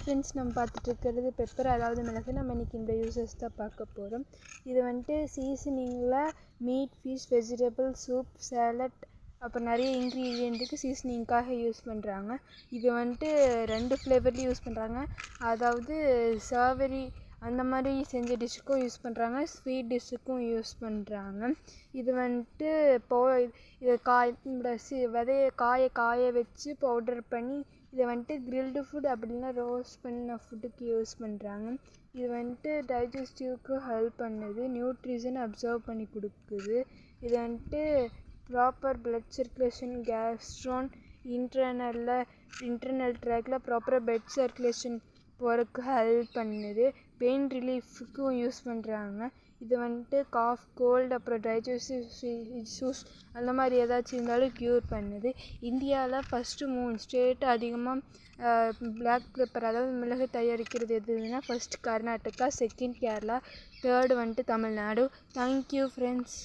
Friends, நம்ம பார்த்துட்டு இருக்கிறது பெப்பர், அதாவது மிளகு. நம்ம இன்றைக்கி இந்த யூசஸ் தான் பார்க்க போகிறோம். இது வந்துட்டு சீசனிங்கில் meat, fish, vegetable, soup, salad, அப்புறம் நிறைய இன்க்ரீடியண்ட்டுக்கு சீசனிங்காக யூஸ் பண்ணுறாங்க. இது வந்துட்டு 2 ஃப்ளேவர்லேயும் யூஸ் பண்ணுறாங்க. அதாவது சாவரி அந்த மாதிரி செஞ்ச டிஷ்ஷுக்கும் யூஸ் பண்ணுறாங்க, ஸ்வீட் டிஷ்ஷுக்கும் யூஸ் பண்ணுறாங்க. இது வந்துட்டு இதை விதையை காய வச்சு பவுடர் பண்ணி இதை வந்துட்டு கிரில்டு ஃபுட் அப்படின்னா ரோஸ்ட் பண்ண ஃபுட்டுக்கு யூஸ் பண்ணுறாங்க. இது வந்துட்டு டைஜஸ்டிவ்க்கு ஹெல்ப் பண்ணுது, நியூட்ரிஷன் அப்சர்வ் பண்ணி கொடுக்குது. இது வந்துட்டு ப்ராப்பர் பிளட் சர்க்குலேஷன், கேஸ்ட்ரோன், இன்டர்னல் ட்ராக்ல ப்ராப்பராக பிளட் சர்க்குலேஷன் போகிறதுக்கு ஹெல்ப் பண்ணுது. பெயின் ரிலீஃபுக்கும் யூஸ் பண்ணுறாங்க. இது வந்துட்டு காஃப், கோல்டு, அப்புறம் டைஜஸ்டிவ் இஷ்யூஸ் அந்த மாதிரி ஏதாச்சும் இருந்தாலும் க்யூர் பண்ணுது. இந்தியாவில் ஃபஸ்ட்டு 3 ஸ்டேட் அதிகமாக பிளாக் பெப்பர் அதாவது மிளகு தயாரிக்கிறது எதுனா first Karnataka, second Kerala, third வந்துட்டு தமிழ்நாடு. Thank you friends.